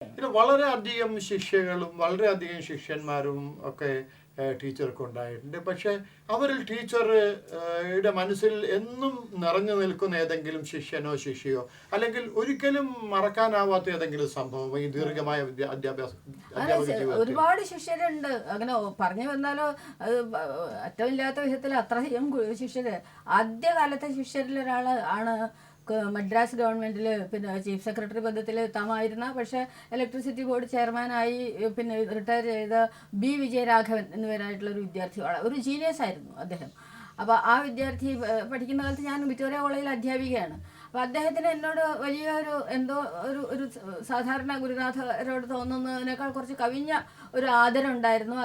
പിന്നെ വളരെയധികം ശിഷ്യകളും വളരെയധികം ശിഷ്യന്മാരും ഒക്കെ ടീച്ചർക്ക് ഉണ്ടായിട്ടുണ്ട്. പക്ഷേ അവരിൽ ടീച്ചറുടെ മനസ്സിൽ എന്നും നിറഞ്ഞു നിൽക്കുന്ന ഏതെങ്കിലും ശിഷ്യനോ ശിഷ്യയോ അല്ലെങ്കിൽ ഒരിക്കലും മറക്കാനാവാത്ത ഏതെങ്കിലും സംഭവം ഈ ദീർഘമായ അധ്യാപക ജീവിതത്തിൽ? ഒരുപാട് ശിഷ്യരുണ്ട്. അങ്ങനെ പറഞ്ഞു വന്നാലോ അത് അറ്റമില്ലാത്ത വിധത്തിൽ അത്രയും ശിഷ്യര്. ആദ്യകാലത്തെ ശിഷ്യരിൽ ഒരാൾ ആണ് മദ്രാസ് ഗവൺമെൻറ്റിൽ പിന്നെ ചീഫ് സെക്രട്ടറി പദത്തിൽ എത്താമായിരുന്ന, പക്ഷേ ഇലക്ട്രിസിറ്റി ബോർഡ് ചെയർമാനായി പിന്നെ റിട്ടയർ ചെയ്ത ബി വിജയരാഘവൻ എന്നുപേരായിട്ടുള്ളൊരു വിദ്യാർത്ഥി. ഒരു ജീനിയസ് ആയിരുന്നു അദ്ദേഹം. അപ്പോൾ ആ വിദ്യാർത്ഥി പഠിക്കുന്ന കാലത്ത് ഞാൻ വിക്ടോറിയ കോളേജിൽ അധ്യാപികയാണ്. അപ്പോൾ അദ്ദേഹത്തിന് എന്നോട് വലിയൊരു എന്തോ ഒരു സാധാരണ ഗുരുനാഥരോട് തോന്നുന്നതിനേക്കാൾ കുറച്ച് കവിഞ്ഞ ഒരു ആദരം ഉണ്ടായിരുന്നു.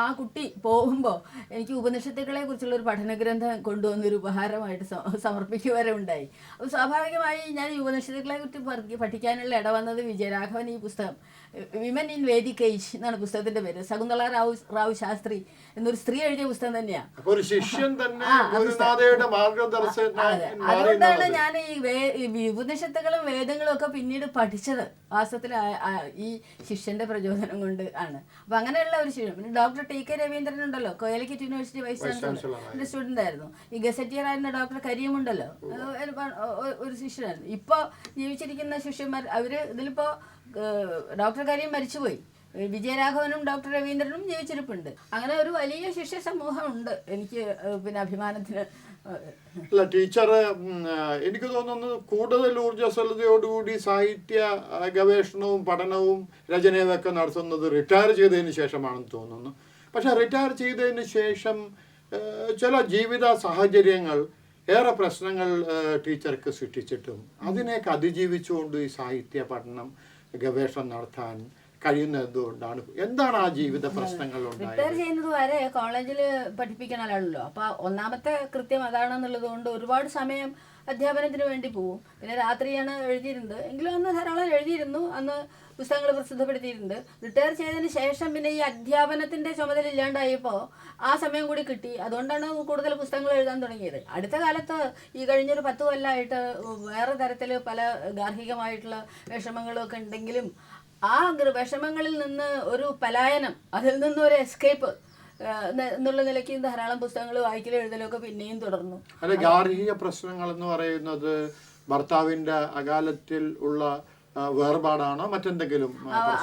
ആ കുട്ടി പോകുമ്പോൾ എനിക്ക് ഉപനിഷത്തുക്കളെ കുറിച്ചുള്ളൊരു പഠനഗ്രന്ഥം കൊണ്ടുവന്നൊരു ഉപഹാരമായിട്ട് സമർപ്പിക്കുക വരെ ഉണ്ടായി. അപ്പോൾ സ്വാഭാവികമായി ഞാൻ ഈ ഉപനിഷത്തുക്കളെ കുറിച്ച് പഠിക്കാനുള്ള ഇടവന്നത് വിജയരാഘവൻ ഈ പുസ്തകം വിമൻ ഇൻ വേദിക് ഏജ് എന്നാണ് പുസ്തകത്തിന്റെ പേര്. ശകുന്തള റാവു ശാസ്ത്രി എന്നൊരു സ്ത്രീ എഴുതിയ പുസ്തകം തന്നെയാണ്. അതുകൊണ്ടാണ് ഞാൻ ഈ ഉപനിഷത്തുകളും വേദങ്ങളും ഒക്കെ പിന്നീട് പഠിച്ചത് വാസ്തവത്തിൽ ഈ ശിഷ്യന്റെ പ്രചോദനം കൊണ്ട് ആണ്. അപ്പൊ അങ്ങനെയുള്ള ഒരു ശിഷ്യൻ. പിന്നെ ഡോക്ടർ ടി.കെ. രവീന്ദ്രൻ ഉണ്ടല്ലോ, Calicut university vice chancellor student ആയിരുന്നു. ഈ ഗസറ്റിയർ ആയിരുന്ന ഡോക്ടർ കരീമുണ്ടല്ലോ, ഒരു ശിഷ്യനായിരുന്നു. ഇപ്പൊ ജീവിച്ചിരിക്കുന്ന ശിഷ്യന്മാർ അവര് ഇതിലിപ്പോ ഡോക്ടർ കരീം മരിച്ചുപോയി, വിജയരാഘവനും ഡോക്ടർ രവീന്ദ്രനും ജീവിച്ചിരിപ്പുണ്ട്. അങ്ങനെ ഒരു വലിയ ശിഷ്യ സമൂഹം ഉണ്ട് എനിക്ക് പിന്നെ അഭിമാനത്തിന്. അല്ല ടീച്ചർ, എനിക്ക് തോന്നുന്നു കൂടുതൽ ഊർജ്ജസ്വലതയോടുകൂടി സാഹിത്യ ഗവേഷണവും പഠനവും രചനയും ഒക്കെ നടത്തുന്നത് റിട്ടയർ ചെയ്തതിന് ശേഷമാണെന്ന് തോന്നുന്നു. പക്ഷെ റിട്ടയർ ചെയ്തതിന് ശേഷം ചില ജീവിത സാഹചര്യങ്ങൾ ഏറെ പ്രശ്നങ്ങൾ ടീച്ചർക്ക് സൃഷ്ടിച്ചിട്ടും അതിനെയൊക്കെ അതിജീവിച്ചുകൊണ്ട് ഈ സാഹിത്യ പഠനം ഗവേഷണം നടത്താൻ കഴിയുന്നത് എന്തുകൊണ്ടാണ്? എന്താണ് ആ ജീവിത പ്രശ്നങ്ങൾ? റിട്ടയർ ചെയ്യുന്നത് വരെ കോളേജിൽ പഠിപ്പിക്കുന്ന ആളാണല്ലോ. അപ്പോൾ ഒന്നാമത്തെ കൃത്യം അതാണെന്നുള്ളത് കൊണ്ട് ഒരുപാട് സമയം അധ്യാപനത്തിന് വേണ്ടി പോവും. പിന്നെ രാത്രിയാണ് എഴുതിയിരുന്നത്, എങ്കിലും അന്ന് ധാരാളം എഴുതിയിരുന്നു, അന്ന് പുസ്തകങ്ങൾ പ്രസിദ്ധപ്പെടുത്തിയിട്ടുണ്ട്. റിട്ടയർ ചെയ്തതിന് ശേഷം പിന്നെ ഈ അധ്യാപനത്തിൻ്റെ ചുമതല ഇല്ലാണ്ടായപ്പോൾ ആ സമയം കൂടി കിട്ടി. അതുകൊണ്ടാണ് കൂടുതൽ പുസ്തകങ്ങൾ എഴുതാൻ തുടങ്ങിയത്. അടുത്ത കാലത്ത് ഈ കഴിഞ്ഞൊരു 10 കൊല്ലമായിട്ട് വേറെ തരത്തിൽ പല ഗാർഹികമായിട്ടുള്ള വിഷമങ്ങളൊക്കെ ഉണ്ടെങ്കിലും ആ വിഷമങ്ങളിൽ നിന്ന് ഒരു പലായനം, അതിൽ നിന്നൊരു എസ്കേപ്പ് എന്നുള്ള നിലയ്ക്ക് ധാരാളം പുസ്തകങ്ങൾ വായിക്കലും എഴുതലും ഒക്കെ പിന്നെയും തുടർന്നു. അല്ല, ഗാർഹിക പ്രശ്നങ്ങൾ എന്ന് പറയുന്നത് ഭർത്താവിന്റെ അകാലത്തിൽ ഉള്ള വേർപാടാണോ മറ്റെന്തെങ്കിലും?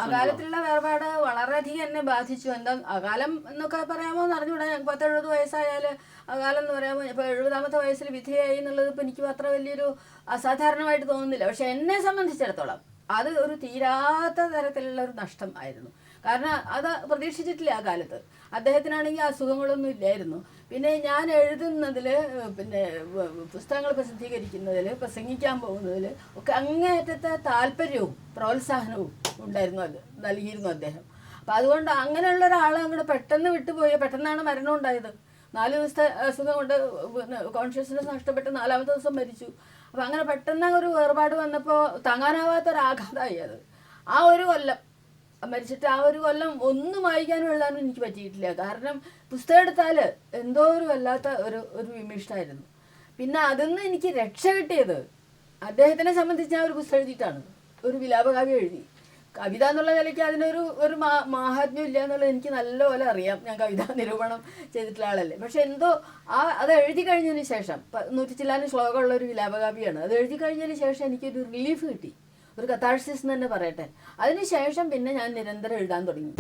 അകാലത്തിലുള്ള വേർപാട് വളരെയധികം എന്നെ ബാധിച്ചു. എന്താ അകാലം എന്നൊക്കെ പറയാമോ എന്ന് അറിഞ്ഞൂടാ. 70 വയസ്സായാൽ അകാലം എന്ന് പറയാമോ? ഇപ്പോൾ 70ാമത്തെ വയസ്സിൽ വിധേയായി എന്നുള്ളത് ഇപ്പം എനിക്ക് അത്ര വലിയൊരു അസാധാരണമായിട്ട് തോന്നുന്നില്ല. പക്ഷെ എന്നെ സംബന്ധിച്ചിടത്തോളം അത് ഒരു തീരാത്ത തരത്തിലുള്ള ഒരു നഷ്ടം ആയിരുന്നു. കാരണം അത് പ്രതീക്ഷിച്ചിട്ടില്ല ആ കാലത്ത്. അദ്ദേഹത്തിനാണെങ്കിൽ അസുഖങ്ങളൊന്നും ഇല്ലായിരുന്നു. പിന്നെ ഞാൻ എഴുതുന്നതിൽ, പിന്നെ പുസ്തകങ്ങൾ പ്രസിദ്ധീകരിക്കുന്നതിൽ, പ്രസംഗിക്കാൻ പോകുന്നതിൽ ഒക്കെ അങ്ങേയറ്റത്തെ താല്പര്യവും പ്രോത്സാഹനവും ഉണ്ടായിരുന്നു, അത് നൽകിയിരുന്നു അദ്ദേഹം. അപ്പം അതുകൊണ്ട് അങ്ങനെയുള്ള ഒരാൾ അങ്ങോട്ട് പെട്ടെന്ന് വിട്ടുപോയി. പെട്ടെന്നാണ് മരണം ഉണ്ടായത്. 4 ദിവസത്തെ അസുഖം കൊണ്ട് കോൺഷ്യസ്നെസ് നഷ്ടപ്പെട്ട് 4ാമത്തെ ദിവസം മരിച്ചു. അപ്പം അങ്ങനെ പെട്ടെന്ന് ഒരു വേർപാട് വന്നപ്പോൾ താങ്ങാനാവാത്തൊരാഘാതമായി അത്. ആ ഒരു കൊല്ലം മരിച്ചിട്ട് ആ ഒരു കൊല്ലം ഒന്നും വായിക്കാനും എഴുതാനും എനിക്ക് പറ്റിയിട്ടില്ല. കാരണം പുസ്തകം എടുത്താൽ എന്തോ ഒരു വല്ലാത്ത ഒരു വിമിഷ്ടമായിരുന്നു. പിന്നെ അതിൽ നിന്ന് എനിക്ക് രക്ഷ കിട്ടിയത് അദ്ദേഹത്തിനെ സംബന്ധിച്ച് ഞാൻ ഒരു പുസ്തകം എഴുതിയിട്ടാണ്. ഒരു വിലാപകാവ്യം എഴുതി. കവിത എന്നുള്ള നിലയ്ക്ക് അതിനൊരു മാഹാത്മ്യം ഇല്ല എന്നുള്ളത് എനിക്ക് നല്ലപോലെ അറിയാം. ഞാൻ കവിതാ നിരൂപണം ചെയ്തിട്ടുള്ള ആളല്ലേ. പക്ഷെ എന്തോ അത് എഴുതി കഴിഞ്ഞതിന് ശേഷം 100 ചില്ലാനും ശ്ലോകമുള്ള ഒരു വിലാപകാവ്യമാണ്. അത് എഴുതി കഴിഞ്ഞതിന് ശേഷം എനിക്കൊരു റിലീഫ് കിട്ടി, ഒരു കഥാർസിസ് എന്ന് തന്നെ പറയട്ടെ. അതിന് ശേഷം പിന്നെ ഞാൻ നിരന്തരം എഴുതാൻ തുടങ്ങി.